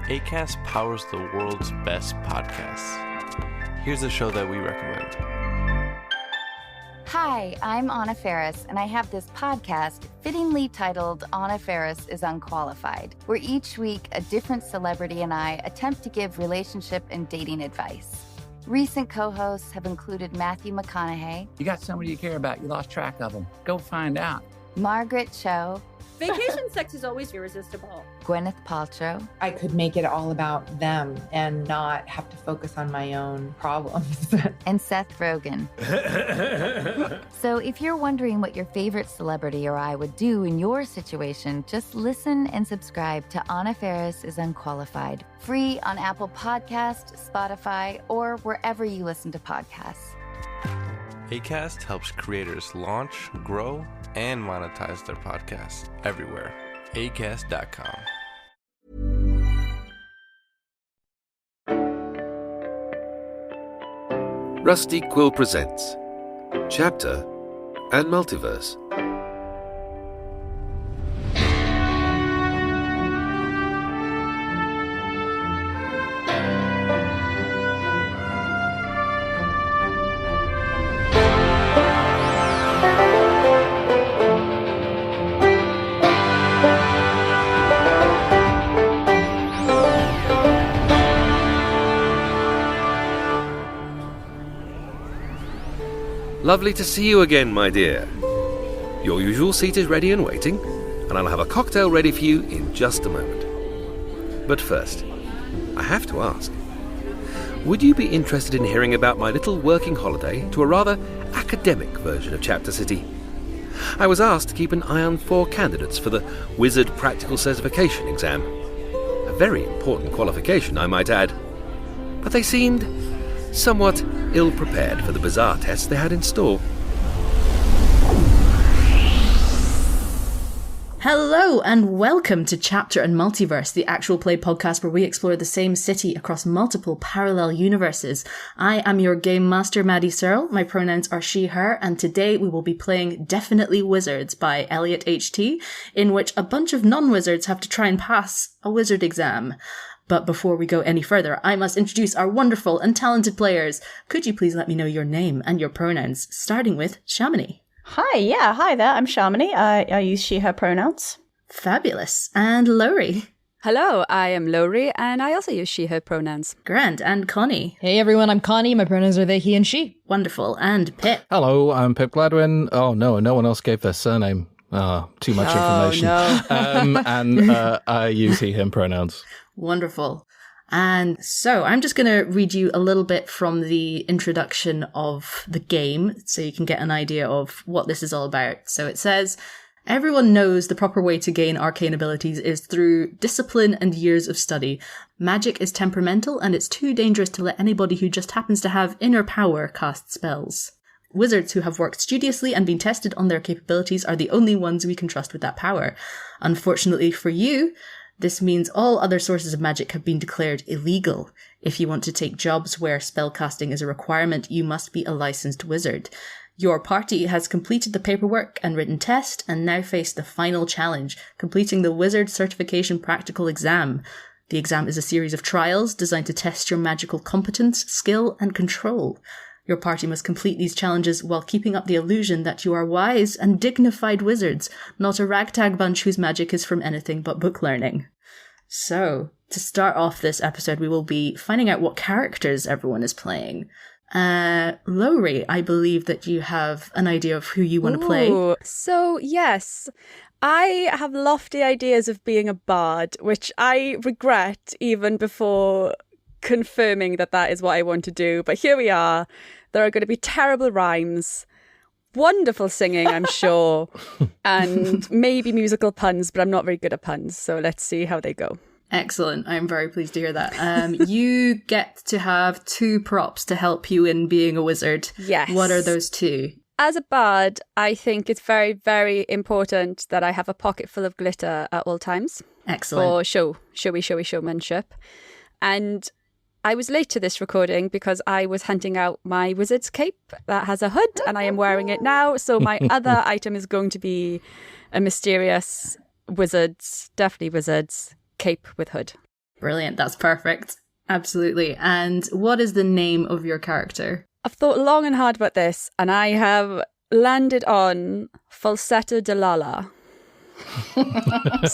Acast powers the world's best podcasts. Here's a show that we recommend. Hi, I'm Anna Faris, and I have this podcast fittingly titled Anna Faris is Unqualified, where each week a different celebrity and I attempt to give relationship and dating advice. Recent co-hosts have included Matthew McConaughey. You got somebody you care about, you lost track of them. Go find out. Margaret Cho. Vacation sex is always irresistible. Gwyneth Paltrow. I could make it all about them and not have to focus on my own problems. And Seth Rogen. So if you're wondering what your favorite celebrity or I would do in your situation, just listen and subscribe to Anna Faris is Unqualified. Free on Apple Podcasts, Spotify, or wherever you listen to podcasts. Acast helps creators launch, grow, and monetize their podcasts everywhere. Acast.com. Rusty Quill presents Chapter and Multiverse. Lovely to see you again, my dear. Your usual seat is ready and waiting, and I'll have a cocktail ready for you in just a moment. But first, I have to ask, would you be interested in hearing about my little working holiday to a rather academic version of Chapter City? I was asked to keep an eye on 4 candidates for the Wizard Practical Certification exam. A very important qualification, I might add. But they seemed somewhat ill-prepared for the bizarre tests they had in store. Hello and welcome to Chapter and Multiverse, the actual play podcast where we explore the same city across multiple parallel universes. I am your game master, Maddy Searle. My pronouns are she, her, and today we will be playing Definitely Wizards by Elliot HT, in which a bunch of non-wizards have to try and pass a wizard exam. But before we go any further, I must introduce our wonderful and talented players. Could you please let me know your name and your pronouns, starting with Shamini? Hi there, I'm Shamini. I use she, her pronouns. Fabulous. And Lowri? Hello, I am Lowri, and I also use she, her pronouns. Grand. And Connie? Hey everyone, I'm Connie. My pronouns are they, he, and she. Wonderful. And Pip? Hello, I'm Pip Gladwin. Oh no one else gave their surname. Too much information. No. And I use he, him pronouns. Wonderful. And so I'm just going to read you a little bit from the introduction of the game so you can get an idea of what this is all about. So it says, everyone knows the proper way to gain arcane abilities is through discipline and years of study. Magic is temperamental and it's too dangerous to let anybody who just happens to have inner power cast spells. Wizards who have worked studiously and been tested on their capabilities are the only ones we can trust with that power. Unfortunately for you, this means all other sources of magic have been declared illegal. If you want to take jobs where spellcasting is a requirement, you must be a licensed wizard. Your party has completed the paperwork and written test and now face the final challenge, completing the Wizard Certification Practical Exam. The exam is a series of trials designed to test your magical competence, skill, and control. Your party must complete these challenges while keeping up the illusion that you are wise and dignified wizards, not a ragtag bunch whose magic is from anything but book learning. So, to start off this episode, we will be finding out what characters everyone is playing. Lowri, I believe that you have an idea of who you want to play. So, yes, I have lofty ideas of being a bard, which I regret even before confirming that that is what I want to do. But here we are. There are going to be terrible rhymes, wonderful singing, I'm sure, and maybe musical puns, but I'm not very good at puns. So let's see how they go. Excellent. I'm very pleased to hear that. You get to have 2 props to help you in being a wizard. Yes. What are those 2? As a bard, I think it's very, very important that I have a pocket full of glitter at all times. Excellent. For showy showmanship. And I was late to this recording because I was hunting out my wizard's cape that has a hood and I am wearing it now. So my other item is going to be a mysterious wizard's, definitely wizard's, cape with hood. Brilliant. That's perfect. Absolutely. And what is the name of your character? I've thought long and hard about this, and I have landed on Falsetto de Lala.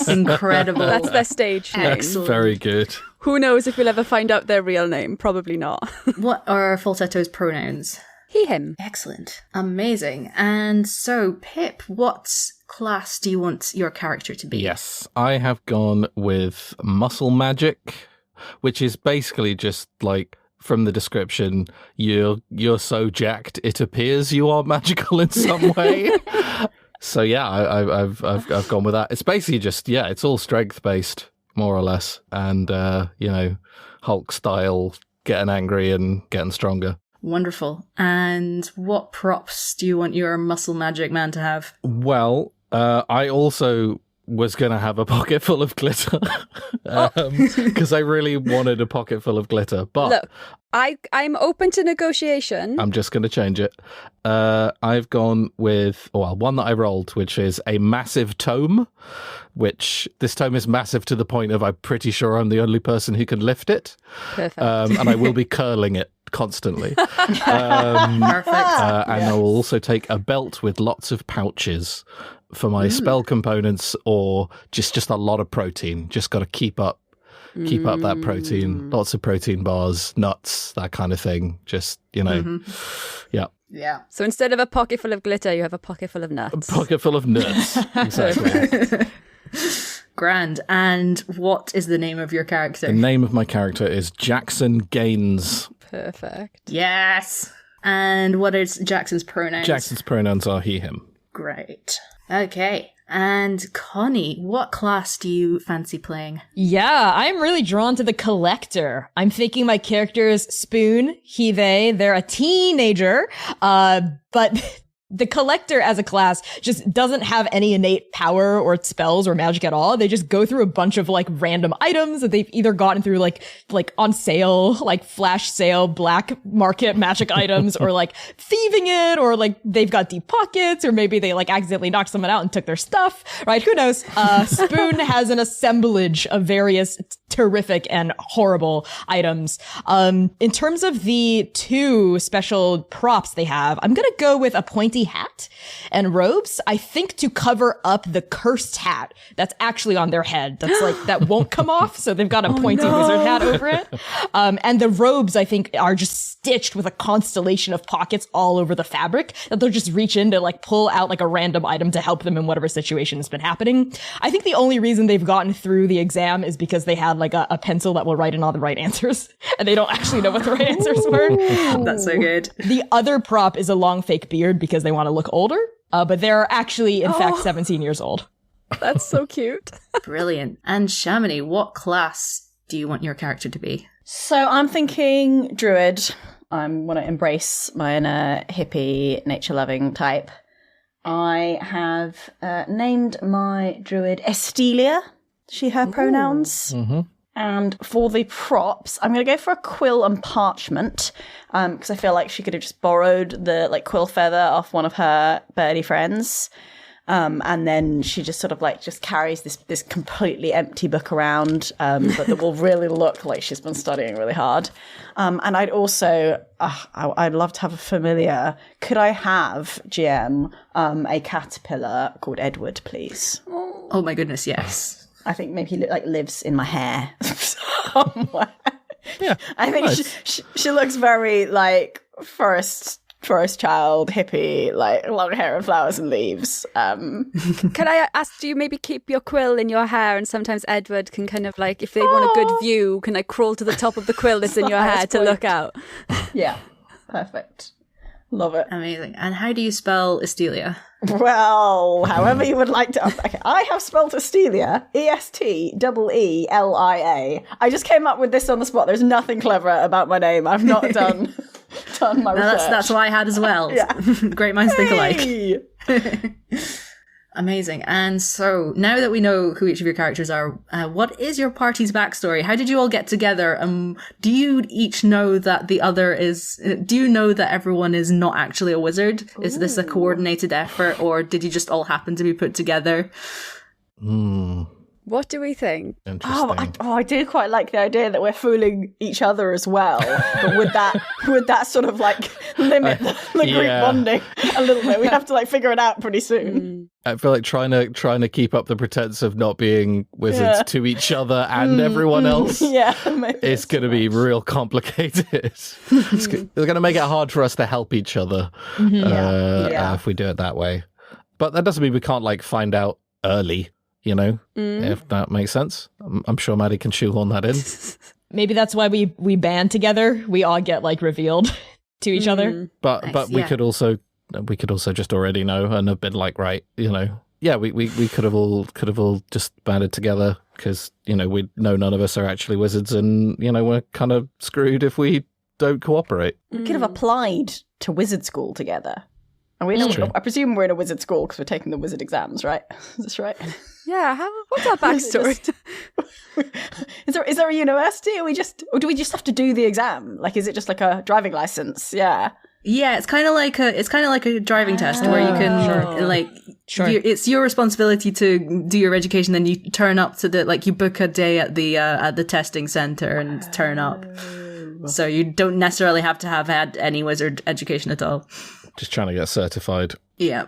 Incredible. That's their stage name. Excellent. Very good. Who knows if we'll ever find out their real name? Probably not. What are Falsetto's pronouns? He, him. Excellent. Amazing. And so, Pip, what class do you want your character to be? Yes, I have gone with muscle magic, which is basically just like, from the description, you're so jacked it appears you are magical in some way. So yeah, I've gone with that. It's basically just, yeah, it's all strength based, more or less, and Hulk style, getting angry and getting stronger. Wonderful. And what props do you want your muscle magic man to have? Well, I also was going to have a pocket full of glitter because I really wanted a pocket full of glitter. But look, I'm open to negotiation. I'm just going to change it. I've gone with one that I rolled, which is a massive tome, which this tome is massive to the point of I'm pretty sure I'm the only person who can lift it. Perfect. And I will be curling it constantly. Perfect. And I will also take a belt with lots of pouches for my spell components, or just a lot of protein. Just got to keep up that protein. Lots of protein bars, nuts, that kind of thing. Just, yeah. Yeah. So instead of a pocket full of glitter, you have a pocket full of nuts. A pocket full of nuts. Exactly. Grand. And what is the name of your character? The name of my character is Jackson Gaines. Perfect. Yes. And what is Jackson's pronouns? Jackson's pronouns are he, him. Great. Okay. And Connie, what class do you fancy playing? Yeah, I'm really drawn to the collector. I'm thinking my character is Spoon, he, they. They're a teenager, but the collector as a class just doesn't have any innate power or spells or magic at all. They just go through a bunch of like random items that they've either gotten through like on sale, like flash sale, black market magic items, or like thieving it, or like they've got deep pockets, or maybe they like accidentally knocked someone out and took their stuff, right? Who knows? Spoon has an assemblage of various terrific and horrible items. In terms of the two special props they have, I'm going to go with a pointy hat and robes, I think, to cover up the cursed hat that's actually on their head. That's like, that won't come off. So they've got a pointy wizard hat over it. And the robes, I think, are just stitched with a constellation of pockets all over the fabric that they'll just reach in to like pull out like a random item to help them in whatever situation has been happening. I think the only reason they've gotten through the exam is because they had like a pencil that will write in all the right answers, and they don't actually know what the right answers were. That's so good. The other prop is a long fake beard because they want to look older, but they're actually, in fact, 17 years old. That's so cute. Brilliant. And Shamini, what class do you want your character to be? So I'm thinking druid. I want to embrace my inner hippie, nature-loving type. I have named my druid Esteelia. She, her pronouns. Mm-hmm. And for the props, I'm going to go for a quill and parchment, because I feel like she could have just borrowed the like quill feather off one of her birdie friends. And then she just sort of like just carries this completely empty book around, but that will really look like she's been studying really hard. And I'd also, I'd love to have a familiar. Could I have, GM, a caterpillar called Edward, please? Oh my goodness, yes. I think maybe he like lives in my hair somewhere. Yeah, I think nice. she looks very like forest child, hippie, like long hair and flowers and leaves. Can I ask, do you maybe keep your quill in your hair, and sometimes Edward can kind of like, if they want a good view, can like crawl to the top of the quill that's in your hair to look out? Yeah, perfect. Love it. Amazing. And how do you spell Esteelia? Well, however you would like to. Okay, I have spelled Esteelia, Esteelia. I just came up with this on the spot. There's nothing clever about my name. I've not done my research. That's what I had as well. Yeah. Great minds think alike. Hey! Amazing. And so now that we know who each of your characters are, what is your party's backstory? How did you all get together? Do you each know that the other is, do you know that everyone is not actually a wizard? Ooh. Is this a coordinated effort, or did you just all happen to be put together? What do we think? Interesting. I do quite like the idea that we're fooling each other as well. But would that sort of like limit the group bonding a little bit? We have to like figure it out pretty soon. I feel like trying to keep up the pretense of not being wizards to each other and everyone else is going to be real complicated. It's going to make it hard for us to help each other if we do it that way. But that doesn't mean we can't like find out early, if that makes sense. I'm sure Maddy can shoehorn that in. Maybe that's why we band together. We all get like revealed to each other. But we could also just already know and have been like, right, we could have all just banded together because we know none of us are actually wizards, and we're kind of screwed if we don't cooperate. We could have applied to wizard school together. I presume we're in a wizard school because we're taking the wizard exams, right? Is this right? Yeah. What's our backstory? Is there a university, or do we just have to do the exam? Like, is it just like a driving license? Yeah. Yeah, it's kind of like a driving test where you can it's your responsibility to do your education. Then you turn up to you book a day at the testing center and turn up. So you don't necessarily have to have had any wizard education at all. Just trying to get certified. Yeah.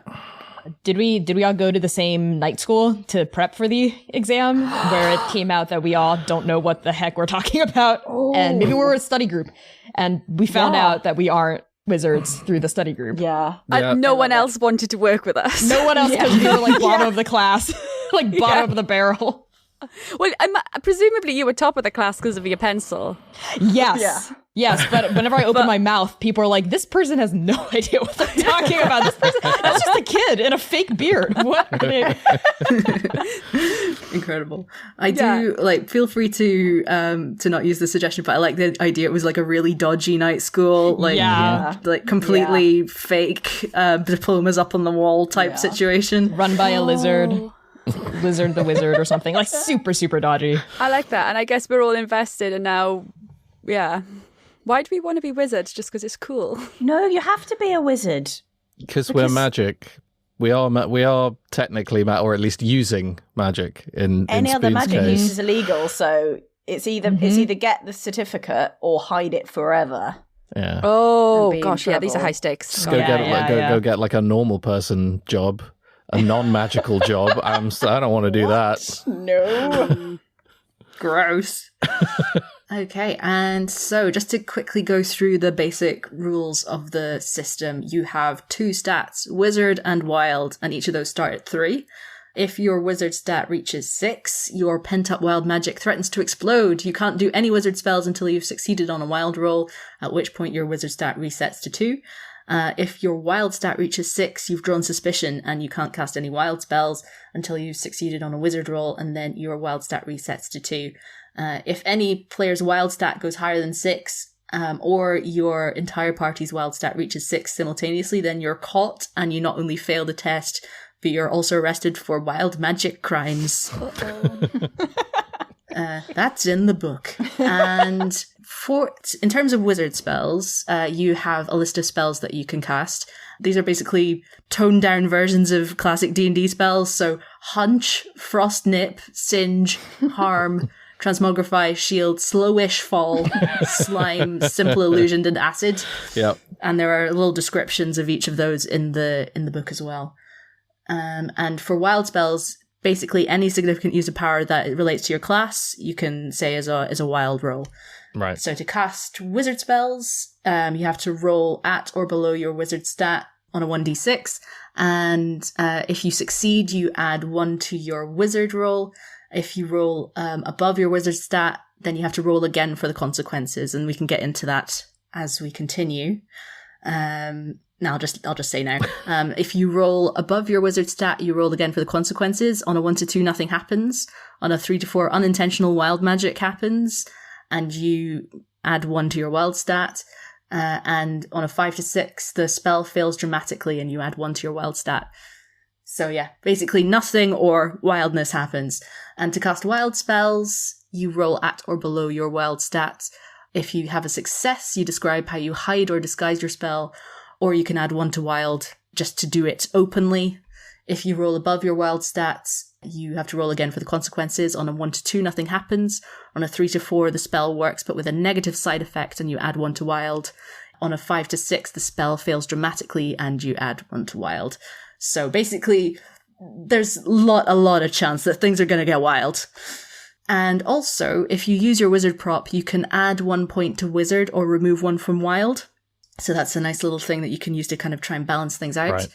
Did we all go to the same night school to prep for the exam where it came out that we all don't know what the heck we're talking about? And maybe we're a study group and we found out that we aren't wizards through the study group. And no one else wanted to work with us. No one else, because we were like bottom of the class, like bottom of the barrel. Well, presumably you were top of the class because of your pencil. Yes. Yes, but whenever I open my mouth, people are like, this person has no idea what they're talking about. This person, that's just a kid in a fake beard. What? Incredible. I do, feel free to not use the suggestion, but I like the idea it was like a really dodgy night school. Completely fake diplomas up on the wall type situation. Run by a lizard. Lizard the Wizard or something. Like super, super dodgy. I like that. And I guess we're all invested and now, why do we want to be wizards? Just because it's cool? No, you have to be a wizard. Because we're magic. We are technically, or at least using magic in any Spoon's other magic case. use is illegal, so it's either get the certificate or hide it forever. Yeah. Oh gosh, yeah, these are high stakes. Just go get like a normal person job, a non-magical job. I don't want to do that. No. Gross. Okay, and so just to quickly go through the basic rules of the system, you have 2 stats, Wizard and Wild, and each of those start at 3. If your Wizard stat reaches 6, your pent-up Wild magic threatens to explode. You can't do any Wizard spells until you've succeeded on a Wild roll, at which point your Wizard stat resets to 2. If your Wild stat reaches 6, you've drawn Suspicion, and you can't cast any Wild spells until you've succeeded on a Wizard roll, and then your Wild stat resets to 2. If any player's Wild stat goes higher than 6, or your entire party's Wild stat reaches 6 simultaneously, then you're caught, and you not only fail the test, but you're also arrested for wild magic crimes. That's in the book. And in terms of wizard spells, you have a list of spells that you can cast. These are basically toned down versions of classic D&D spells. So Hunch, Frost Nip, Singe, Harm, Transmogrify, Shield, Slowish Fall, Slime, Simple Illusion, and Acid. Yep. And there are little descriptions of each of those in the book as well. And for wild spells, basically any significant use of power that relates to your class, you can say as a wild roll. Right. So to cast wizard spells, you have to roll at or below your wizard stat on a 1d6. And if you succeed, you add 1 to your wizard roll. If you roll above your wizard stat, then you have to roll again for the consequences. And we can get into that as we continue. Now I'll just say now. If you roll above your wizard stat, you roll again for the consequences. On a 1 to 2, nothing happens. On a 3 to 4, unintentional wild magic happens, and you add 1 to your wild stat. And on a 5 to 6, the spell fails dramatically, and you add 1 to your wild stat. So yeah, basically nothing or wildness happens. And to cast wild spells, you roll at or below your wild stat. If you have a success, you describe how you hide or disguise your spell. Or you can add 1 to wild just to do it openly. If you roll above your wild stats, You have to roll again for the consequences. On a 1 to 2, nothing happens. On a 3 to 4, the spell works, but with a negative side effect, and you add 1 to wild. On a 5 to 6, the spell fails dramatically, and you add 1 to wild. So basically, there's a lot of chance that things are going to get wild. And also, if you use your wizard prop, you can add 1 point to wizard or remove 1 from wild. So that's a nice little thing that you can use to kind of try and balance things out. Right.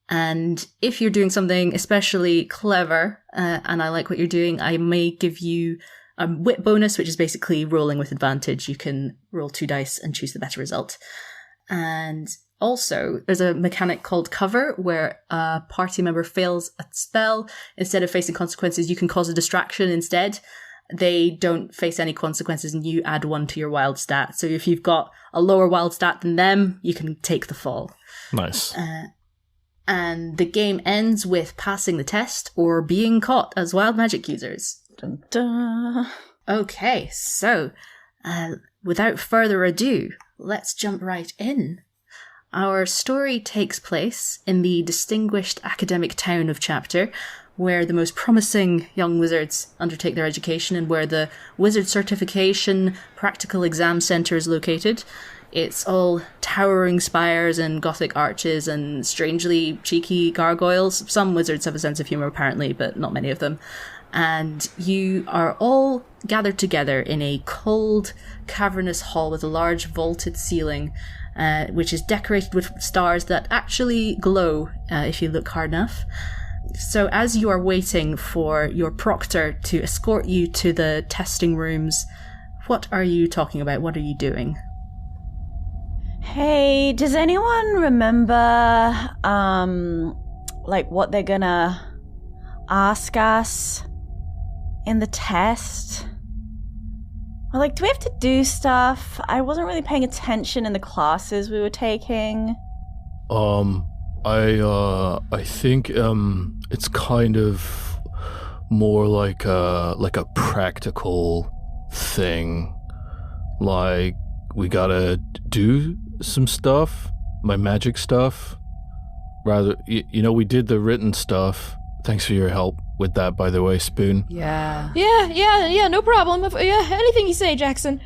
And if you're doing something especially clever, and I like what you're doing, I may give you a wit bonus, which is basically rolling with advantage. You can roll 2 dice and choose the better result. And also, there's a mechanic called cover, where a party member fails a spell. Instead of facing consequences, you can cause a distraction instead. They don't face any consequences, and you add 1 to your wild stat. So if you've got a lower wild stat than them, you can take the fall. Nice. And the game ends with passing the test or being caught as wild magic users. Dun, dun. Okay, so without further ado, let's jump right in. Our story takes place in the distinguished academic town of Chapter, where the most promising young wizards undertake their education and where the Wizard Certification Practical Exam Center is located. It's all towering spires and Gothic arches and strangely cheeky gargoyles. Some wizards have a sense of humor, apparently, but not many of them. And you are all gathered together in a cold, cavernous hall with a large vaulted ceiling, which is decorated with stars that actually glow if you look hard enough. So as you are waiting for your proctor to escort you to the testing rooms, what are you talking about? What are you doing? Hey, does anyone remember, what they're gonna ask us in the test? Or, do we have to do stuff? I wasn't really paying attention in the classes we were taking. I think, it's kind of more like a practical thing. Like, we gotta do some stuff, my magic stuff. Rather, we did the written stuff. Thanks for your help with that, by the way, Spoon. Yeah, no problem. Anything you say, Jackson.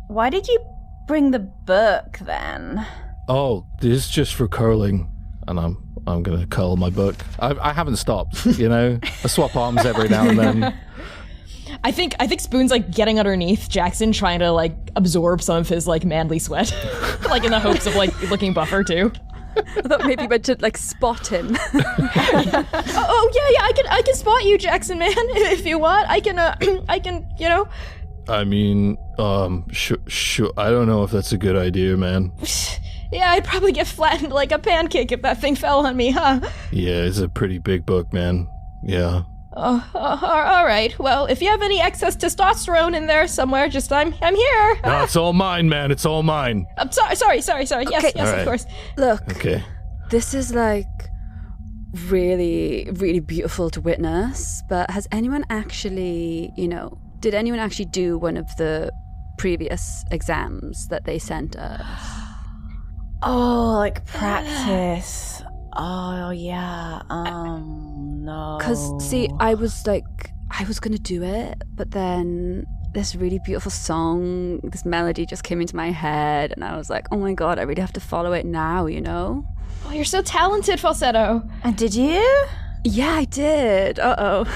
Why did you bring the book, then? Oh, this is just for curling, and I'm gonna curl my book. I haven't stopped, I swap arms every now and then. I think Spoon's getting underneath Jackson, trying to absorb some of his manly sweat, in the hopes of looking buffer too. I thought maybe meant to spot him. I can spot you, Jackson, man. If you want, I can. I mean, sure. I don't know if that's a good idea, man. Yeah, I'd probably get flattened like a pancake if that thing fell on me, huh? Yeah, it's a pretty big book, man. Yeah. All right. Well, if you have any excess testosterone in there somewhere, just I'm here. No, it's all mine, man. It's all mine. I'm sorry. Okay. Yes, right. Of course. Look. Okay. This is really, really beautiful to witness, but has anyone actually, did anyone actually do one of the previous exams that they sent us? Oh, practice. Oh, yeah. No. Because, see, I was going to do it, but then this really beautiful song, this melody just came into my head, and I was like, oh my god, I really have to follow it now, Oh, you're so talented, Falsetto. And did you? Yeah, I did. Uh-oh.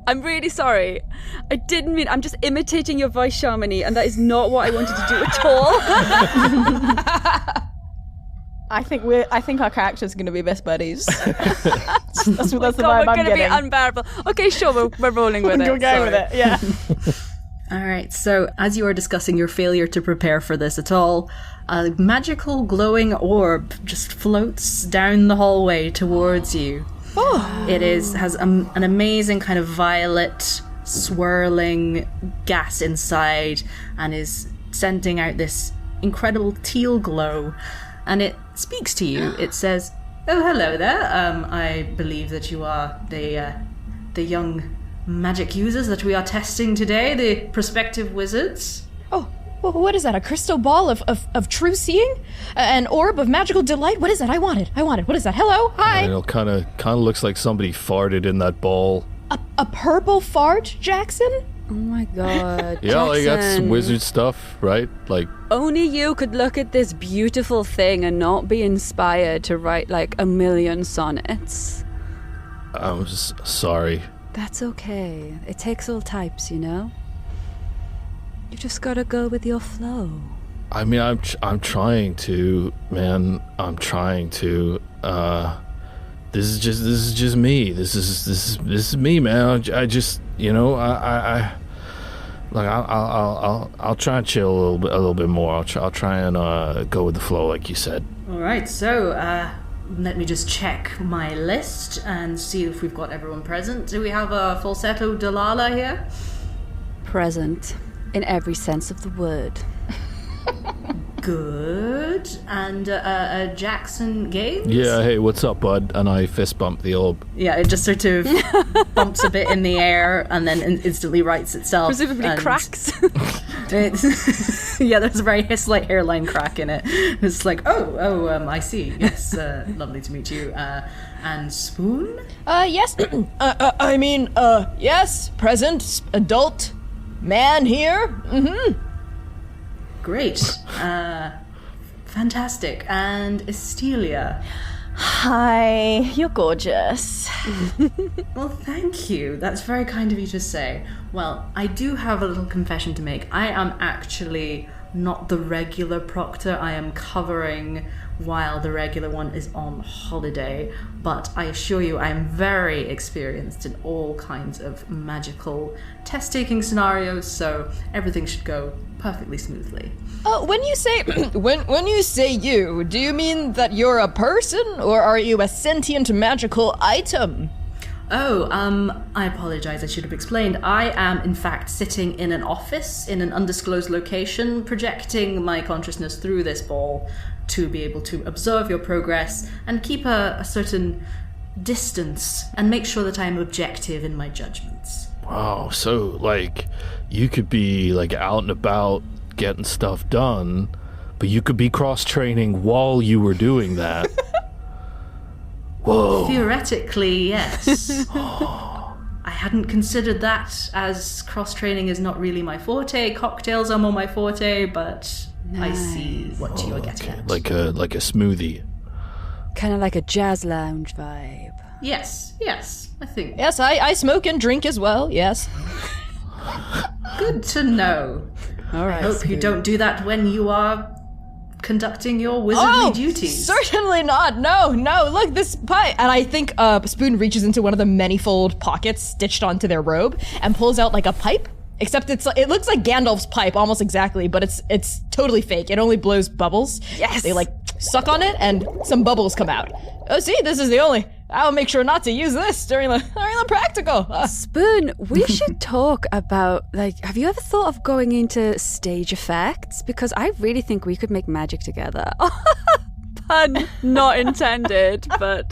I'm really sorry. I didn't mean... I'm just imitating your voice, Shamini, and that is not what I wanted to do at all. I think our characters are going to be best buddies. that's the vibe we're I'm going to be unbearable. Okay, sure, we're rolling with it. We're going with it, yeah. All right, so as you are discussing your failure to prepare for this at all, a magical glowing orb just floats down the hallway towards you. Oh. It has an amazing kind of violet swirling gas inside and is sending out this incredible teal glow. And it speaks to you. It says, "Oh, hello there. I believe that you are the young magic users that we are testing today, the prospective wizards." Oh, well, what is that? A crystal ball of true seeing? An orb of magical delight? What is that? I want it. What is that? Hello? Hi. It kind of looks like somebody farted in that ball. A purple fart, Jackson? Oh my god. Yeah, like that's Jackson. wizard stuff, right? Like, Only you could look at this beautiful thing and not be inspired to write like 1,000,000 sonnets. I'm sorry. That's okay. It takes all types, you know? You just gotta go with your flow. I mean, I'm trying to, man. I'm trying to. This is just me. This is me, man. I just, you know, I'll try and chill a little bit more. I'll try and go with the flow, like you said. All right, so let me just check my list and see if we've got everyone present. Do we have a Falsetto Delilah here? Present. In every sense of the word. Good. And Jackson Games? Yeah, hey, what's up, bud? And I fist bump the orb. Yeah, it just sort of bumps a bit in the air and then instantly rights itself. Presumably cracks. Yeah, there's a very slight hairline crack in it. It's like, I see. Yes, lovely to meet you. And Spoon? Yes. Yes, present, adult, man here. Mm-hmm. Great. Fantastic. And Esteelia? Hi, you're gorgeous. Well, thank you. That's very kind of you to say. Well, I do have a little confession to make. I am actually not the regular proctor. I am covering while the regular one is on holiday. But I assure you, I am very experienced in all kinds of magical test-taking scenarios, so everything should go perfectly smoothly. When you say when you say you, do you mean that you're a person, or are you a sentient magical item? Oh, I apologize, I should have explained. I am, in fact, sitting in an office in an undisclosed location, projecting my consciousness through this ball to be able to observe your progress and keep a certain distance and make sure that I am objective in my judgments. Wow, so, like, you could be, like, out and about getting stuff done, but you could be cross-training while you were doing that. Whoa. Theoretically, yes. I hadn't considered that, as cross-training is not really my forte. Cocktails are more my forte, but nice. I see what you're getting at. Like a smoothie. Kind of like a jazz lounge vibe. Yes, I think. Yes, I smoke and drink as well, yes. Good to know. All right. I hope you don't do that when you are conducting your wizardly duties. Certainly not. No. Look, this pipe. And I think Spoon reaches into one of the manifold pockets stitched onto their robe and pulls out like a pipe. Except it looks like Gandalf's pipe almost exactly, but it's totally fake. It only blows bubbles. Yes. They like suck on it and some bubbles come out. Oh, see, this is the only. I'll make sure not to use this during the practical. Spoon, we should talk about, like, have you ever thought of going into stage effects? Because I really think we could make magic together. Pun not intended, but...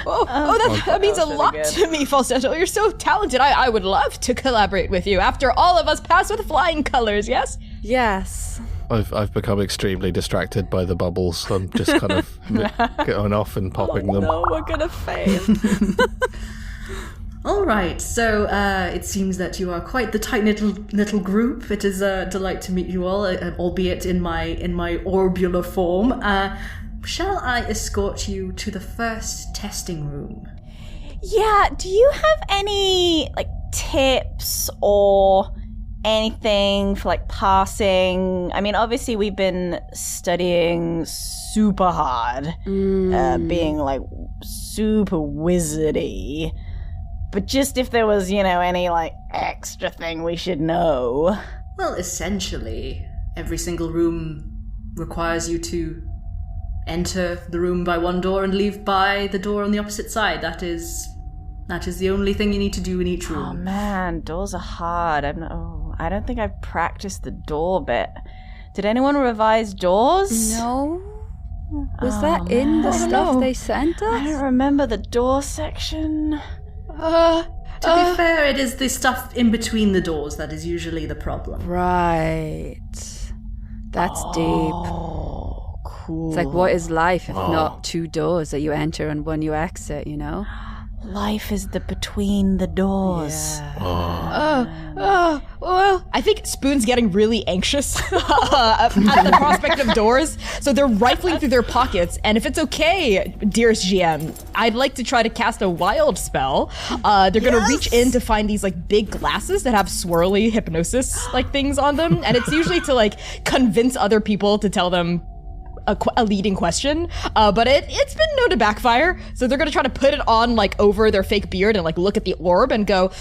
That means a lot to me, Falsetto. You're so talented. I would love to collaborate with you after all of us pass with flying colors, yes? Yes. I've become extremely distracted by the bubbles. I'm just kind of going off and popping them. No, we're gonna fail. All right, so it seems that you are quite the tight little group. It is a delight to meet you all, albeit in my orbular form. Shall I escort you to the first testing room? Yeah, do you have any, like, tips or anything for, like, passing? I mean, obviously we've been studying super hard, being, like, super wizardy. But just if there was, any, like, extra thing we should know. Well, essentially, every single room requires you to enter the room by one door and leave by the door on the opposite side. That is the only thing you need to do in each room. Oh man, doors are hard. I don't think I've practiced the door bit. Did anyone revise doors? No. Was that in the stuff they sent us? I don't remember the door section. To be fair, it is the stuff in between the doors that is usually the problem. Right. That's deep. Cool. It's like, what is life if not two doors that you enter and one you exit, Life is the between the doors. Well, I think Spoon's getting really anxious at the prospect of doors, so they're rifling through their pockets, and if it's okay, dearest GM, I'd like to try to cast a wild spell. They're gonna reach in to find these like big glasses that have swirly hypnosis like things on them, and it's usually to like convince other people to tell them a leading question, but it's been known to backfire. So they're gonna try to put it on like over their fake beard and like look at the orb and go,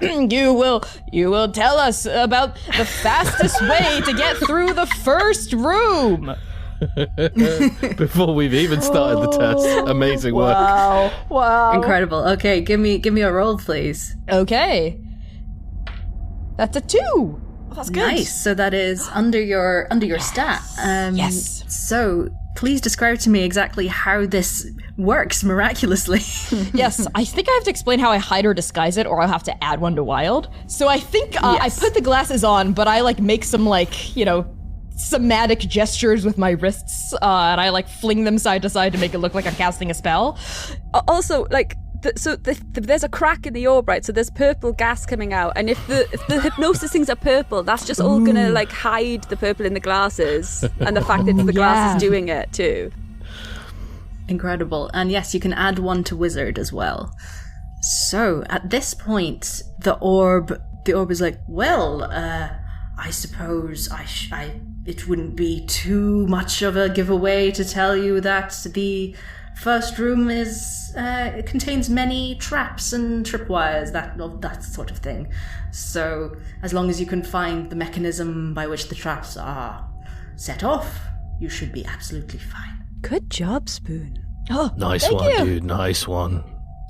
you will tell us about the fastest way to get through the first room. Before we've even started the test. Amazing work. Wow. Incredible. Okay, give me a roll, please. Okay. That's a 2. That's good. Nice. So that is under your stat. Yes. So please describe to me exactly how this works miraculously. Yes, I think I have to explain how I hide or disguise it, or I'll have to add one to wild. So I think I put the glasses on, but I like make some like, somatic gestures with my wrists, and I like fling them side to side to make it look like I'm casting a spell. Also, like, there's a crack in the orb, right? So there's purple gas coming out, and if the hypnosis things are purple, that's just all gonna like hide the purple in the glasses and the fact that the glass is doing it too. Incredible. And yes, you can add one to wizard as well. So at this point, the orb is like, well, I suppose it wouldn't be too much of a giveaway to tell you that the first room it contains many traps and tripwires, that sort of thing. So as long as you can find the mechanism by which the traps are set off, you should be absolutely fine. Good job, Spoon. Oh, nice one, you. Dude. Nice one.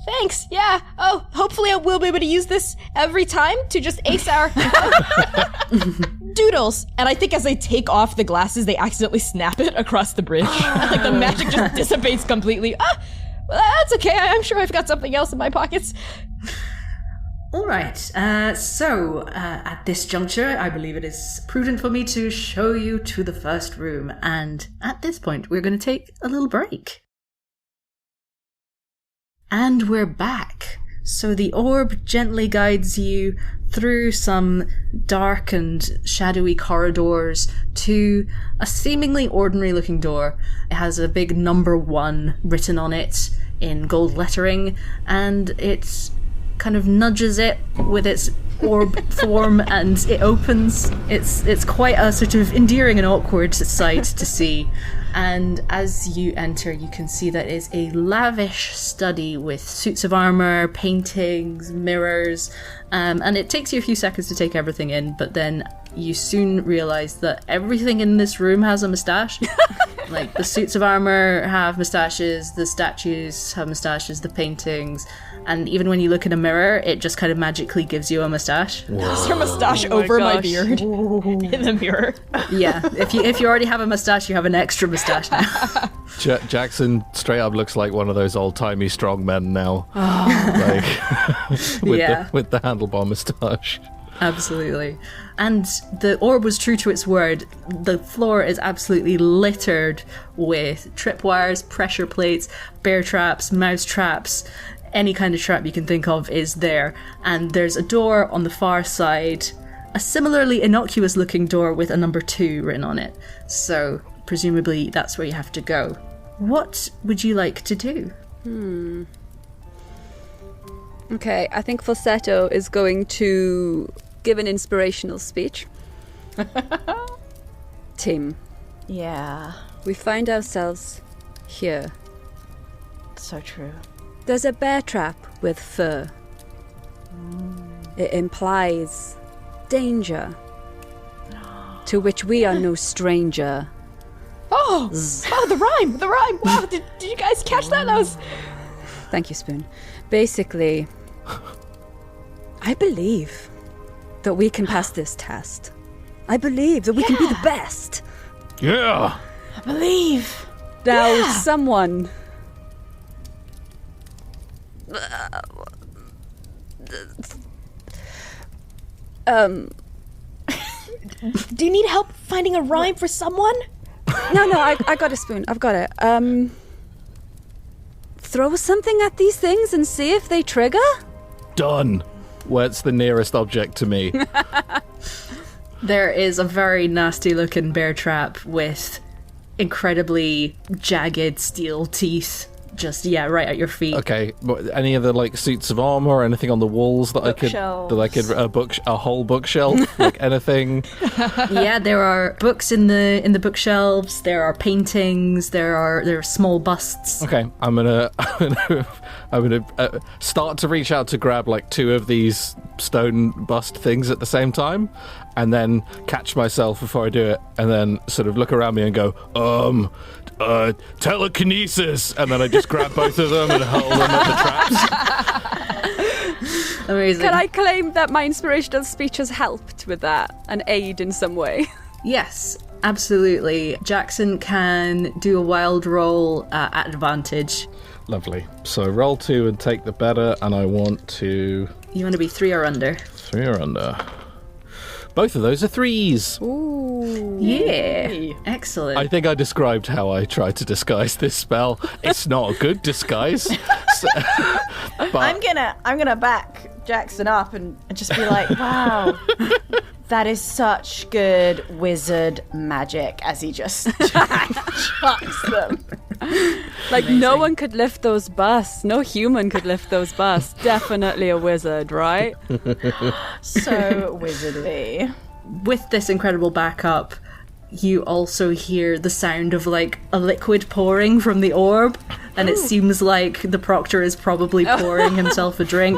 Thanks. Yeah. Oh, hopefully I will be able to use this every time to just ace our doodles. And I think as they take off the glasses, they accidentally snap it across the bridge. And like the magic just dissipates completely. Well, that's okay. I'm sure I've got something else in my pockets. All right. So at this juncture, I believe it is prudent for me to show you to the first room. And at this point, we're going to take a little break. And we're back. So the orb gently guides you through some dark and shadowy corridors to a seemingly ordinary looking door. It has a big number 1 written on it in gold lettering, and it kind of nudges it with its orb form and it opens. It's quite a sort of endearing and awkward sight to see. And as you enter, you can see that it's a lavish study with suits of armor, paintings, mirrors, and it takes you a few seconds to take everything in, but then you soon realize that everything in this room has a mustache. Like, the suits of armor have mustaches, the statues have mustaches, the paintings, and even when you look in a mirror, it just kind of magically gives you a mustache. Is your mustache over my beard in the mirror? Yeah, if you already have a mustache, you have an extra mustache now. Jackson straight up looks like one of those old-timey strongmen now. With the handlebar mustache. Absolutely. And the orb was true to its word. The floor is absolutely littered with tripwires, pressure plates, bear traps, mouse traps. Any kind of trap you can think of is there. And there's a door on the far side, a similarly innocuous looking door with a number 2 written on it. So presumably that's where you have to go. What would you like to do? Okay, I think Falsetto is going to give an inspirational speech. Tim. Yeah. We find ourselves here. So true. There's a bear trap with fur. It implies danger, to which we are no stranger. Oh, the rhyme. Wow, did you guys catch that? That was... Thank you, Spoon. Basically, I believe that we can pass this test. I believe that we can be the best. Yeah. I believe. Now, someone... Do you need help finding a rhyme for someone? No, I got a Spoon. I've got it. throw something at these things and see if they trigger? Done. Where's the nearest object to me? There is a very nasty looking bear trap with incredibly jagged steel teeth. Just, right at your feet. Okay, any other like suits of armor or anything on the walls that I could a whole bookshelf, like anything? Yeah, there are books in the bookshelves. There are paintings. There are small busts. Okay, I'm gonna start to reach out to grab like 2 of these stone bust things at the same time, and then catch myself before I do it, and then sort of look around me and go, telekinesis, and then I just grab both of them and hurl them at the traps. Amazing. Can I claim that my inspirational speech has helped with that and aid in some way? Yes, absolutely. Jackson can do a wild roll at advantage. Lovely. So roll 2 and take the better, and I want to... You want to be 3 or under. 3 or under. Both of those are 3s. Ooh. Yeah. Excellent. I think I described how I tried to disguise this spell. It's not a good disguise. But I'm gonna back Jackson up and just be like, wow, that is such good wizard magic, as he just chucks them. Like, amazing. No one could lift those busts. No human could lift those busts. Definitely a wizard, right? So wizardly. With this incredible backup, you also hear the sound of like a liquid pouring from the orb, and it seems like the proctor is probably pouring himself a drink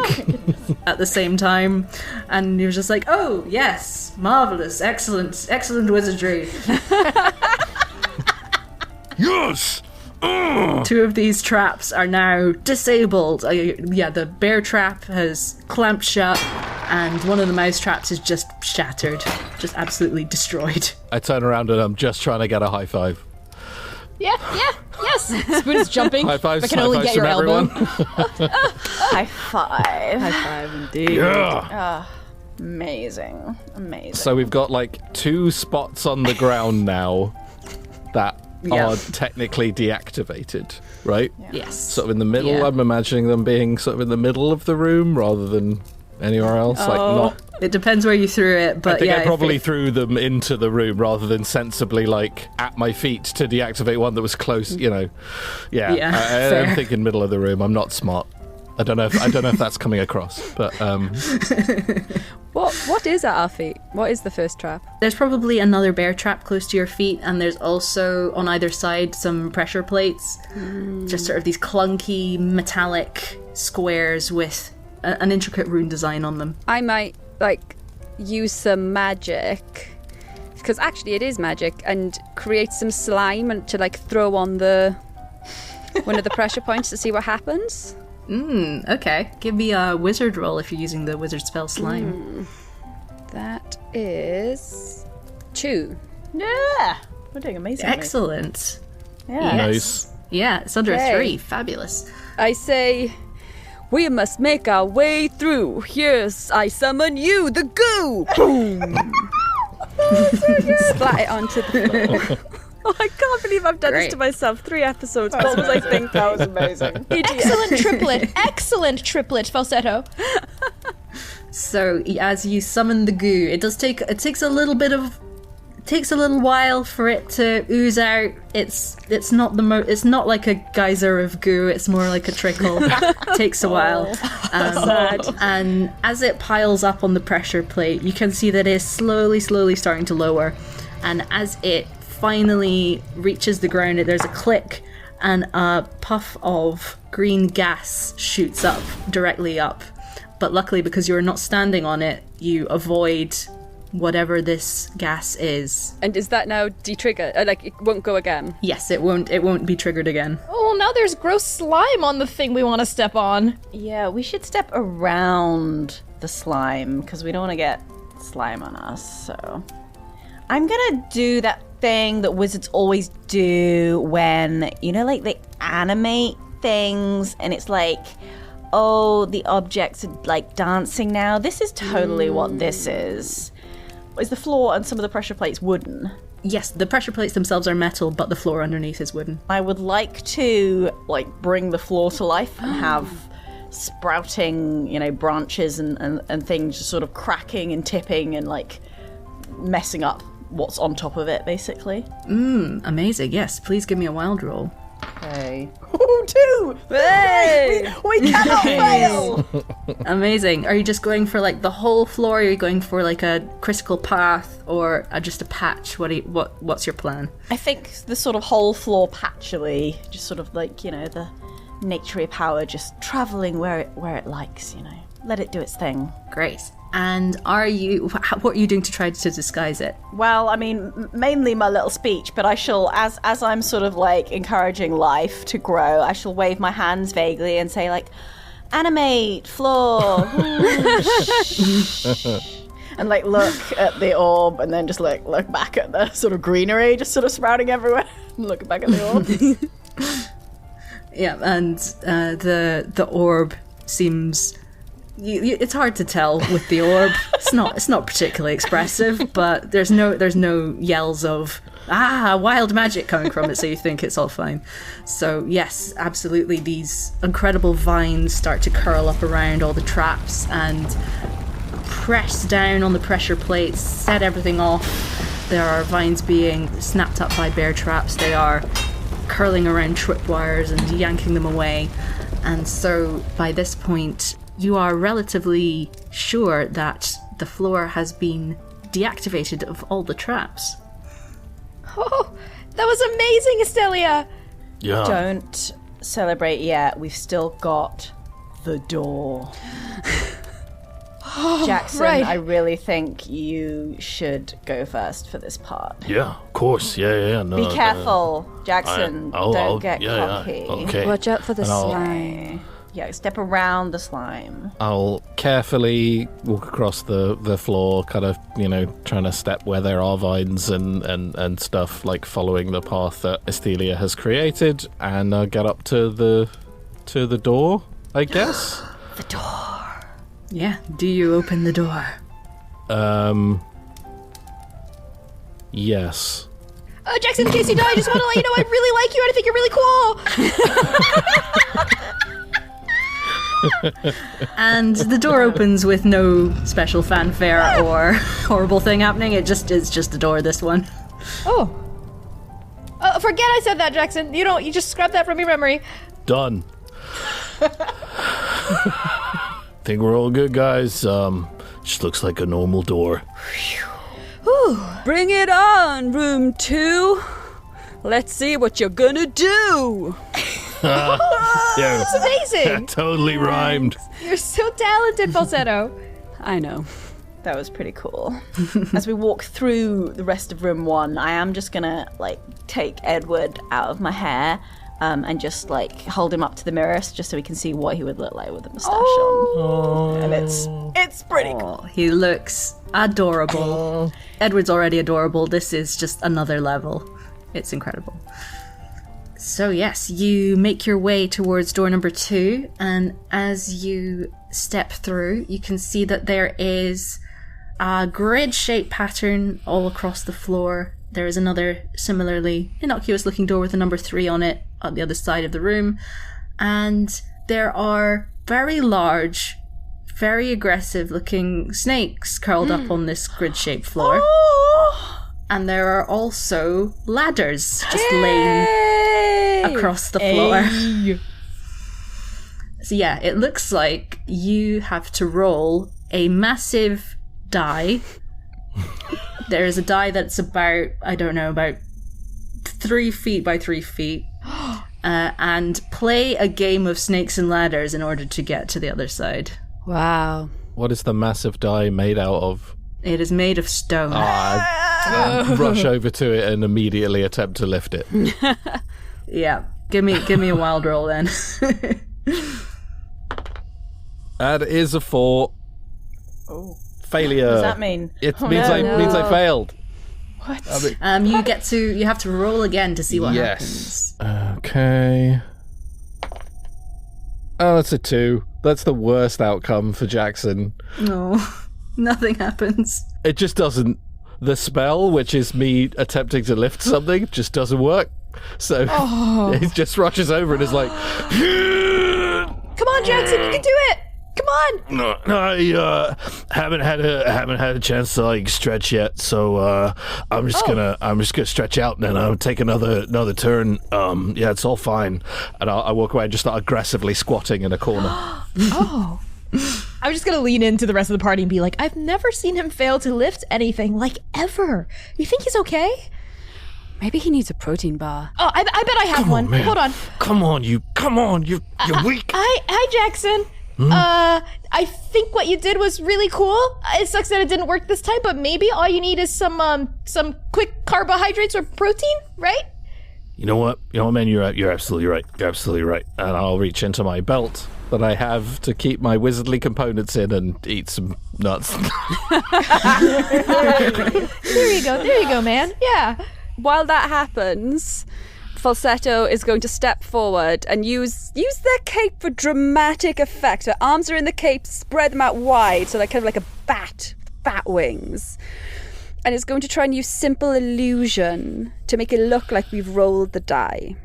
at the same time, and you're just like, oh yes, marvelous, excellent wizardry. Yes. 2 of these traps are now disabled. The bear trap has clamped shut, and one of the mouse traps is just shattered, just absolutely destroyed. I turn around and I'm just trying to get a high five. Yes. Spoon's jumping. High fives. I can only get your elbow. High five. High five indeed. Yeah. Amazing. So we've got like 2 spots on the ground now that are technically deactivated, right? Yeah. Yes. Sort of in the middle. I'm imagining them being sort of in the middle of the room rather than anywhere else. Like not. It depends where you threw it, but I think I probably threw them into the room rather than sensibly like at my feet to deactivate one that was close. You know. Yeah. I'm thinking middle of the room. I'm not smart. I don't know if that's coming across, but What is at our feet? What is the first trap? There's probably another bear trap close to your feet, and there's also on either side some pressure plates. Just sort of these clunky metallic squares with an intricate rune design on them. I might use some magic, because actually it is magic, and create some slime and to throw on one of the pressure points to see what happens. Okay. Give me a wizard roll if you're using the wizard spell slime. That is 2. Yeah. We're doing amazing. Excellent. Yeah. Nice. Yeah, it's under a 3. Fabulous. I say, we must make our way through. Here's, I summon you, the goo! Boom! Splat it onto the floor. Oh, I can't believe I've done this to myself. 3 episodes. What was I thinking? That was amazing. Excellent triplet falsetto. So as you summon the goo, it takes a little while for it to ooze out. It's not like a geyser of goo. It's more like a trickle. It takes a while. And as it piles up on the pressure plate, you can see that it is slowly starting to lower. And as it finally reaches the ground, there's a click, and a puff of green gas shoots up, directly up. But luckily, because you're not standing on it, you avoid whatever this gas is. And is that now de-triggered? It won't go again? Yes, it won't be triggered again. Oh, now there's gross slime on the thing we want to step on. Yeah, we should step around the slime, because we don't want to get slime on us, so... I'm gonna do that thing that wizards always do when, they animate things, and it's like, oh, the objects are dancing now. This is totally what this is. Is the floor and some of the pressure plates wooden? Yes, the pressure plates themselves are metal, but the floor underneath is wooden. I would like to, like, bring the floor to life and have sprouting, branches and things just sort of cracking and tipping and, like, messing up what's on top of it, basically. Amazing. Yes, please give me a wild roll. Okay. Ooh, 2! Hey! We cannot fail! Amazing. Are you just going for, like, the whole floor? Or are you going for, like, a critical path or just a patch? What's your plan? I think the sort of whole floor patchily, just sort of like, the naturey power just travelling where it likes, Let it do its thing. Great. And what are you doing to try to disguise it? Well, I mean, mainly my little speech, but I shall, as I'm sort of like encouraging life to grow, I shall wave my hands vaguely and say like, animate, floor, and like look at the orb and then just like look back at the sort of greenery just sort of sprouting everywhere and look back at the orb. Yeah, and the orb seems... it's hard to tell with the orb. It's not particularly expressive, but there's no yells of wild magic coming from it, so you think it's all fine. So yes, absolutely, these incredible vines start to curl up around all the traps and press down on the pressure plates, set everything off. There are vines being snapped up by bear traps. They are curling around tripwires and yanking them away. And so by this point, you are relatively sure that the floor has been deactivated of all the traps. Oh, that was amazing, Esteelia! Yeah. Don't celebrate yet. We've still got the door. Jackson, right. I really think you should go first for this part. Yeah, of course. Yeah. No, Be careful, Jackson. I'll Don't get cocky. Yeah. Okay. Watch out for the And I'll- slime. Yeah, step around the slime. I'll carefully walk across the floor, kind of, trying to step where there are vines and stuff, like following the path that Esteelia has created, and get up to the door, I guess. The door. Yeah, do you open the door? Yes. Jackson, in case you die, I just want to let you know I really like you and I think you're really cool. And the door opens with no special fanfare or horrible thing happening. It's just the door, this one. Oh. Forget I said that, Jackson. You just scrub that from your memory. Done. Think we're all good, guys. Just looks like a normal door. Whew. Bring it on, room 2. Let's see what you're gonna do. Yeah, That's amazing. totally rhymed. You're so talented, Falsetto. I know. That was pretty cool. As we walk through the rest of room 1, I am just gonna take Edward out of my hair and just hold him up to the mirror just so we can see what he would look like with a moustache on. And it's pretty cool. He looks adorable. Edward's already adorable. This is just another level. It's incredible. So yes, you make your way towards door number 2, and as you step through, you can see that there is a grid-shaped pattern all across the floor. There is another similarly innocuous-looking door with a number 3 on it on the other side of the room, and there are very large, very aggressive-looking snakes curled up on this grid-shaped floor. And there are also ladders just laying across the floor. So yeah, it looks like you have to roll a massive die. There is a die that's about 3 feet by 3 feet. And play a game of snakes and ladders in order to get to the other side. Wow. What is the massive die made out of? It is made of stone. Rush over to it and immediately attempt to lift it. Yeah, give me a wild roll then. That is a 4. Oh. Failure. What does that mean? It means I failed. What? You have to roll again to see what happens. Okay. Oh, that's a 2. That's the worst outcome for Jackson. No. Nothing happens. It just doesn't. The spell, which is me attempting to lift something, just doesn't work. So he just rushes over and is like, Come on, Jackson, you can do it. Come on. No, I haven't had a chance to like stretch yet. So I'm just gonna stretch out and then I'll take another turn. Yeah, it's all fine. And I walk away and just start aggressively squatting in a corner. Oh. I'm just gonna lean into the rest of the party and be like, I've never seen him fail to lift anything, like, ever. You think he's okay? Maybe he needs a protein bar. Oh, I bet I have one. Man. Hold on. Come on, you're weak. Hi, Jackson. I think what you did was really cool. It sucks that it didn't work this time, but maybe all you need is some quick carbohydrates or protein, right? You know what, man, you're absolutely right. You're absolutely right. And I'll reach into my belt that I have to keep my wizardly components in and eat some nuts. There you go, man. Yeah. While that happens, Falsetto is going to step forward and use their cape for dramatic effect. Her arms are in the cape, spread them out wide, so they're kind of like a bat wings. And is going to try and use simple illusion to make it look like we've rolled the die.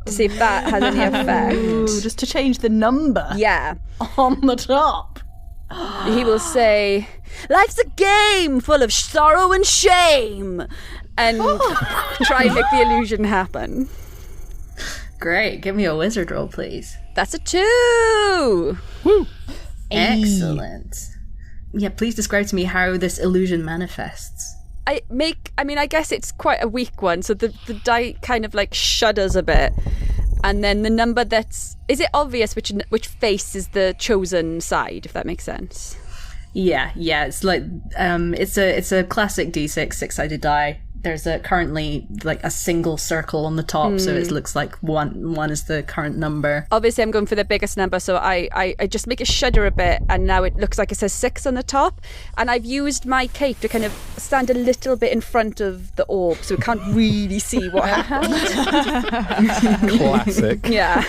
To see if that has any effect. Ooh, just to change the number. Yeah. On the top. He will say, life's a game full of sorrow and shame. And try and make the illusion happen. Great. Give me a wizard roll, please. That's a 2. Woo. Excellent. Yeah, please describe to me how this illusion manifests. I guess it's quite a weak one, so the die kind of like shudders a bit, and then the number is it obvious which face is the chosen side, if that makes sense? Yeah, it's like it's a classic D6 six-sided die. There's currently like a single circle on the top, so it looks like one is the current number. Obviously, I'm going for the biggest number, so I just make it shudder a bit, and now it looks like it says 6 on the top. And I've used my cape to kind of stand a little bit in front of the orb, so we can't really see what happened. Classic. Yeah,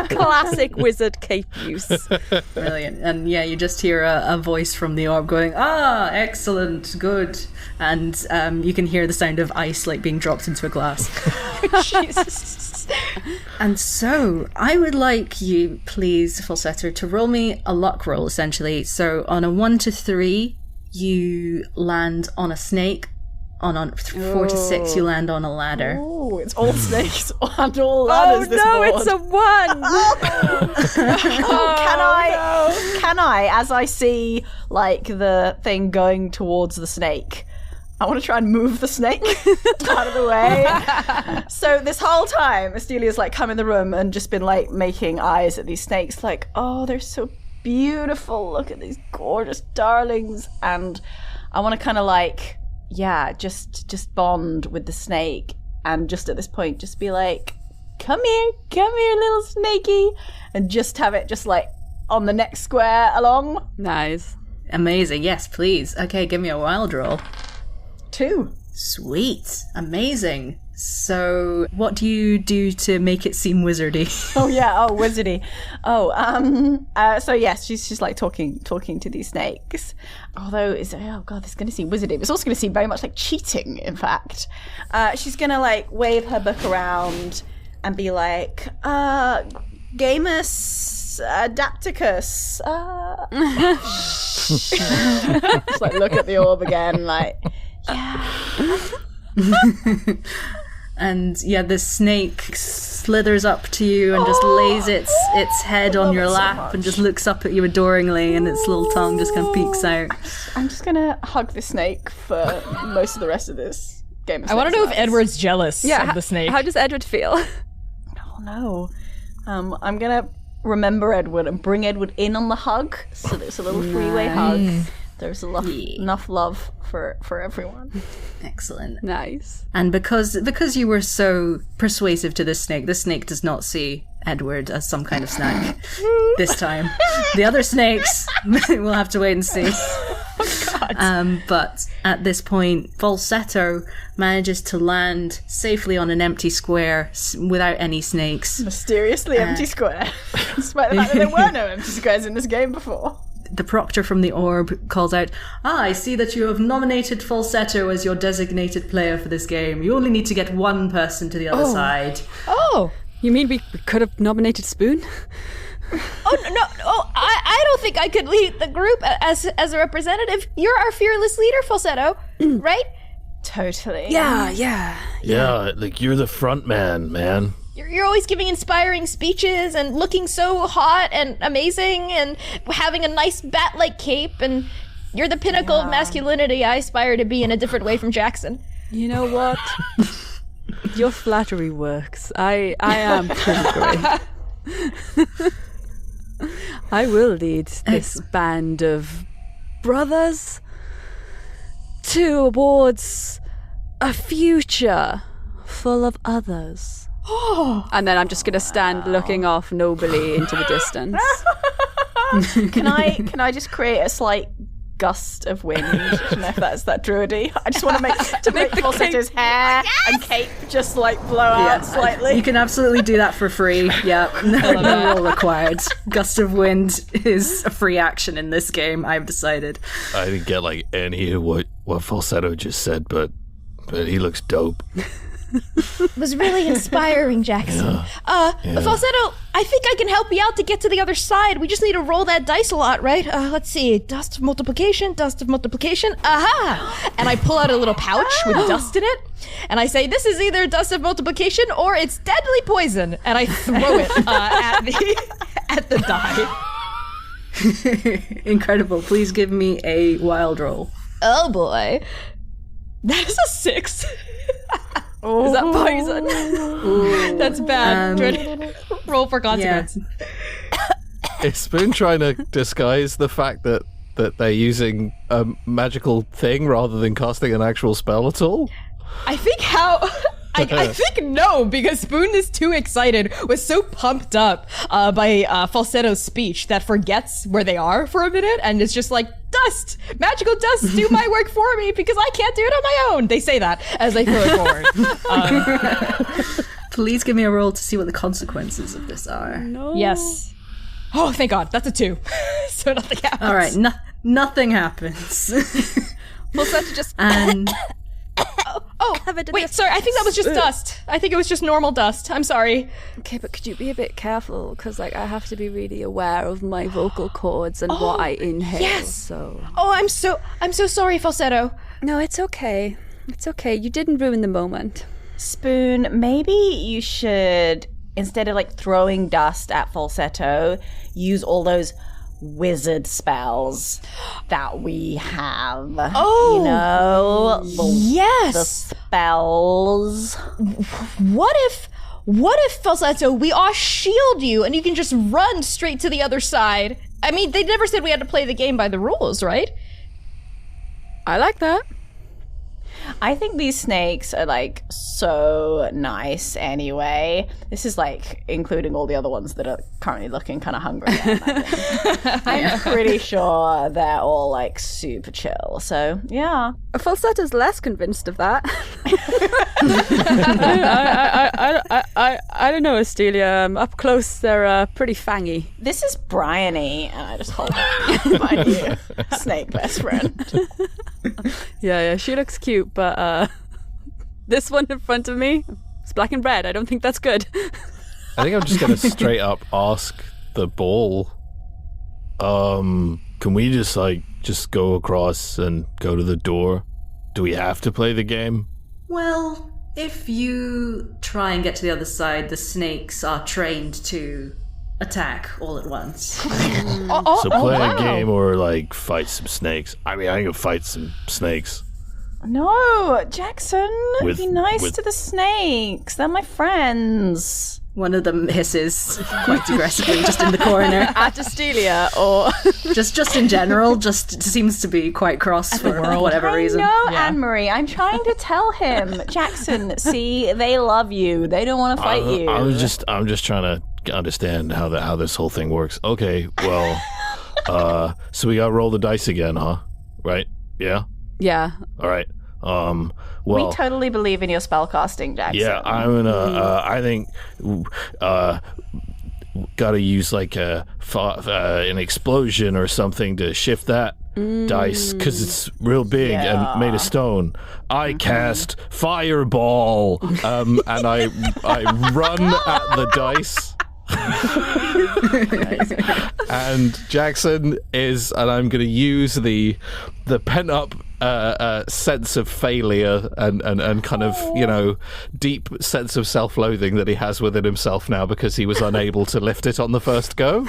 classic wizard cape use. Brilliant. And yeah, you just hear a voice from the orb going, excellent, good. And you can hear the sound of ice like being dropped into a glass. Jesus. And so I would like you, please, Falsetto, to roll me a luck roll, essentially. So on a 1 to 3, you land on a snake. On 4 to 6, you land on a ladder. Oh, it's all snakes and all ladders. Oh no, it's a 1. Can I, as I see like the thing going towards the snake, I want to try and move the snake out of the way. So this whole time, Esteelia's like come in the room and just been like making eyes at these snakes, like, oh, they're so beautiful. Look at these gorgeous darlings. And I want to kind of like, yeah, just bond with the snake. And just at this point, just be like, come here, little snakey. And just have it just like on the next square along. Nice. Amazing. Yes, please. Okay, give me a wild roll. 2. Sweet. Amazing. So what do you do to make it seem wizardy? Wizardy. So yes, she's like talking to these snakes. Although this is going to seem wizardy. It's also going to seem very much like cheating, in fact. She's going to like wave her book around and be like, Gamus Adapticus. Just like look at the orb again, like, yeah. And yeah, the snake slithers up to you and just lays its head on your lap and just looks up at you adoringly, and its little tongue just kind of peeks out. I'm just gonna hug the snake for most of the rest of this game. I want to know if Edward's jealous of the snake. How does Edward feel? Oh no. I'm gonna remember Edward and bring Edward in on the hug, so there's a little freeway hug. There's enough love for everyone. Excellent. Nice. And because you were so persuasive to the snake does not see Edward as some kind of snack this time. The other snakes, we'll have to wait and see. Oh, God. But at this point, Falsetto manages to land safely on an empty square without any snakes. Mysteriously empty square. Despite the fact that there were no empty squares in this game before. the proctor from the orb calls out, I see that you have nominated Falsetto as your designated player for this game. You only need to get one person to the other side. Oh, you mean we could have nominated Spoon? I don't think I could lead the group as a representative. You're our fearless leader, Falsetto, right? Totally. Yeah. Like you're the front man. You're always giving inspiring speeches and looking so hot and amazing and having a nice bat-like cape, and you're the pinnacle of masculinity I aspire to be in a different way from Jackson. You know what? Your flattery works. I am pretty great. I will lead this band of brothers towards a future full of others. And then I'm just going to stand looking off nobly into the distance. Can I just create a slight gust of wind? I don't know if that's that druidy. I just want to make Falsetto's hair and cape just like blow out slightly. You can absolutely do that for free. Yeah, no rule required. Gust of wind is a free action in this game, I've decided. I didn't get like any of what Falsetto just said, but he looks dope. It was really inspiring, Jackson. Falsetto, I think I can help you out to get to the other side. We just need to roll that dice a lot, right? Let's see. Dust of multiplication. Aha! And I pull out a little pouch with dust in it, and I say, this is either dust of multiplication or it's deadly poison. And I throw it at the die. Incredible. Please give me a wild roll. Oh boy. That is a 6. Is that poison? That's bad. Roll for consequence. Yeah. Is Spoon trying to disguise the fact that they're using a magical thing rather than casting an actual spell at all? I think I think no, because Spoon is too excited, was so pumped up by Falsetto's speech that forgets where they are for a minute and is just like, dust! Magical dust, do my work for me because I can't do it on my own. They say that as they throw it forward. Please give me a roll to see what the consequences of this are. No. Yes. Oh, thank God. That's a 2. So nothing happens. All right, nothing happens. Falsetto just... And... Wait, sorry, I think that was just dust. I think it was just normal dust. I'm sorry. Okay, but could you be a bit careful? Because I have to be really aware of my vocal cords and what I inhale. Yes. So. Oh, I'm so sorry, Falsetto. No, it's okay. It's okay. You didn't ruin the moment. Spoon, maybe you should, instead of like throwing dust at Falsetto, use all those wizard spells that we have. Oh, you know, yes, the spells. What if Falsetto, we all shield you and you can just run straight to the other side? I mean, they never said we had to play the game by the rules, right? I like that. I think these snakes are like so nice anyway. This is like including all the other ones that are currently looking kind of hungry. I'm pretty sure they're all like super chill. So yeah. Falsetto's less convinced of that. I don't know, Esteelia. Up close, they're pretty fangy. This is Bryony, and I just hold my new snake best friend. Yeah, she looks cute, but this one in front of me, it's black and red. I don't think that's good. I think I'm just going to straight up ask the ball, can we just go across and go to the door? Do we have to play the game? Well, if you try and get to the other side, the snakes are trained to attack all at once. So play a game or like fight some snakes. I mean, I can fight some snakes. No, Jackson, be nice to the snakes. They're my friends. One of them hisses quite aggressively just in the corner. At Esteelia, or just in general, just seems to be quite cross for whatever reason. No, Anne-Marie, I'm trying to tell him. Jackson, see, they love you. They don't want to fight you. I'm just trying to understand how this whole thing works. Okay, well, so we got to roll the dice again, huh? Right? Yeah? Yeah. All right. Well, we totally believe in your spellcasting, Jackson. Yeah, I'm gonna. I think gotta use like an explosion or something to shift that dice because it's real big and made of stone. I cast Fireball, and I run at the dice. And Jackson is, and I'm going to use the pent-up sense of failure and kind of, deep sense of self-loathing that he has within himself now because he was unable to lift it on the first go.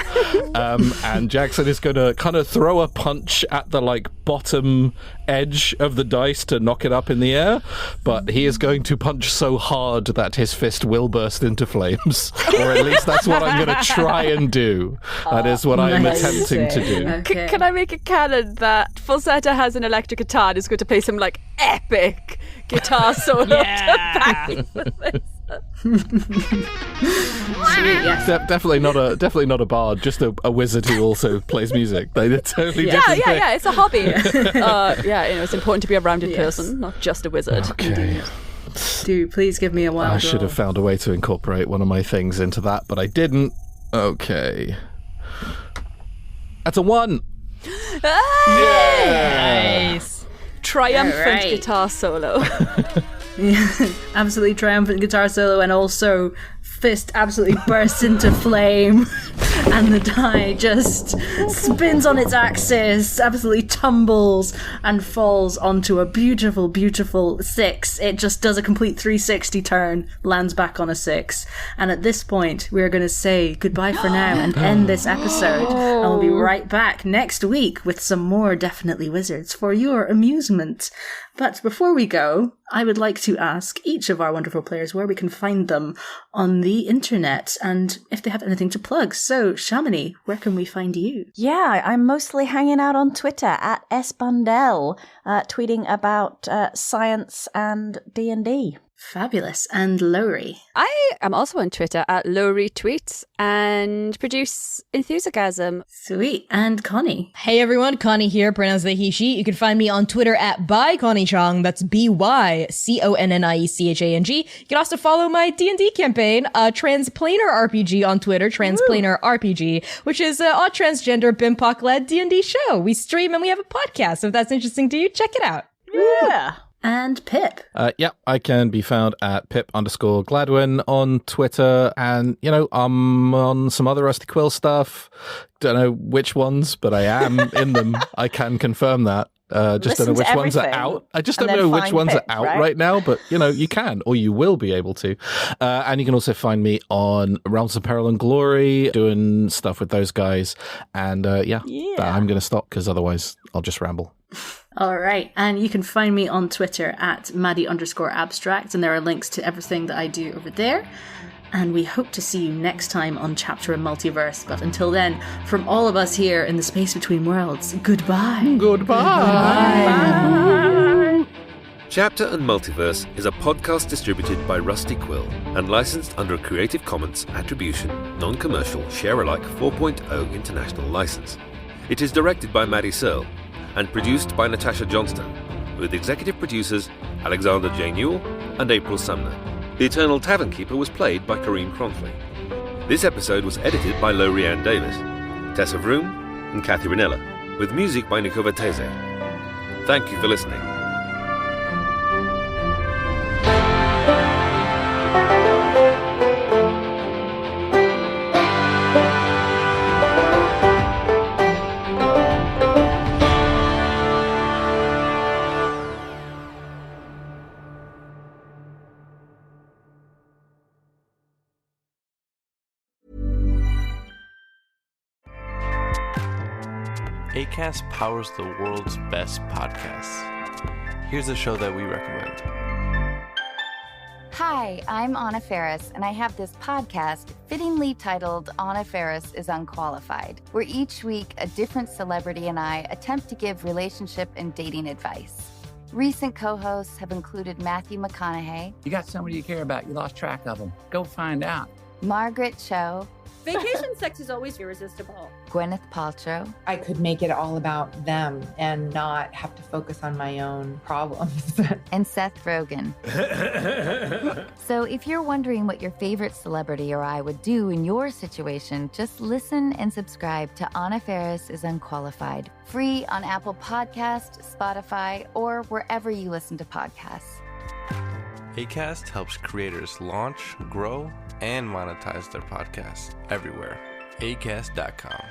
And Jackson is going to kind of throw a punch at the bottom edge of the dice to knock it up in the air, but he is going to punch so hard that his fist will burst into flames, or at least that's what I'm going to try and do. That is what I'm attempting to do. Okay. Can I make a canon that Falsetto has an electric guitar and is going to play some epic guitar solo to back this? Sweet, yes. Definitely not a bard, just a wizard who also plays music. They're totally different. Yeah, it's a hobby. It's important to be a rounded person, not just a wizard. Okay. Do please give me a wild I should roll. have found a way to incorporate one of my things into that, but I didn't. Okay. That's a 1. Nice. Triumphant guitar solo. Absolutely triumphant guitar solo, and also fist absolutely bursts into flame, and the die just spins on its axis, absolutely tumbles and falls onto a beautiful, beautiful 6. It just does a complete 360 turn, lands back on a 6. And at this point, we're going to say goodbye for now and end this episode. And we'll be right back next week with some more Definitely Wizards for your amusement. But before we go, I would like to ask each of our wonderful players where we can find them on the internet and if they have anything to plug. So, Shamini, where can we find you? Yeah, I'm mostly hanging out on Twitter at Bundell, tweeting about science and D&D. Fabulous. And Lowri? I am also on Twitter at Lowri Tweets and produce Enthusiasm. Sweet. And Connie? Hey everyone, Connie here, pronounced they, he, she. You can find me on Twitter at Connie Chang. That's BYCONNIECHANG. You can also follow my D&D campaign, Transplanar RPG on Twitter, Transplanar RPG, which is a transgender BIMPOC-led D&D show. We stream and we have a podcast. So if that's interesting to you, check it out. Yeah. And Pip. I can be found at Pip_Gladwin on Twitter, and I'm on some other Rusty Quill stuff. Don't know which ones, but I am in them. I can confirm that. Just don't know which ones are out. I just don't know which ones are out right now, but you can, or you will be able to. And you can also find me on Realms of Peril and Glory, doing stuff with those guys. And I'm going to stop because otherwise I'll just ramble. All right. And you can find me on Twitter at Maddy_abstract, and there are links to everything that I do over there. And we hope to see you next time on Chapter and Multiverse. But until then, from all of us here in the space between worlds, goodbye. Goodbye. Chapter and Multiverse is a podcast distributed by Rusty Quill and licensed under a Creative Commons Attribution, Non-Commercial, Share-alike 4.0 International License. It is directed by Maddy Searle and produced by Natasha Johnston, with executive producers Alexander J. Newall and April Sumner. The Eternal Tavern Keeper was played by Kareem Cronfley. This episode was edited by Lowri Ann Davies, Tessa Vroom and Kathy Ranella, with music by Nico Vertese. Thank you for listening. Acast powers the world's best podcasts. Here's a show that we recommend. Hi, I'm Anna Faris, and I have this podcast fittingly titled Anna Faris is Unqualified, where each week a different celebrity and I attempt to give relationship and dating advice. Recent co-hosts have included Matthew McConaughey. You got somebody you care about. You lost track of them. Go find out. Margaret Cho. Vacation sex is always irresistible. Gwyneth Paltrow. I could make it all about them and not have to focus on my own problems. And Seth Rogen. So if you're wondering what your favorite celebrity or I would do in your situation, just listen and subscribe to Anna Faris is Unqualified. Free on Apple Podcasts, Spotify, or wherever you listen to podcasts. Acast helps creators launch, grow, and monetize their podcasts everywhere. Acast.com.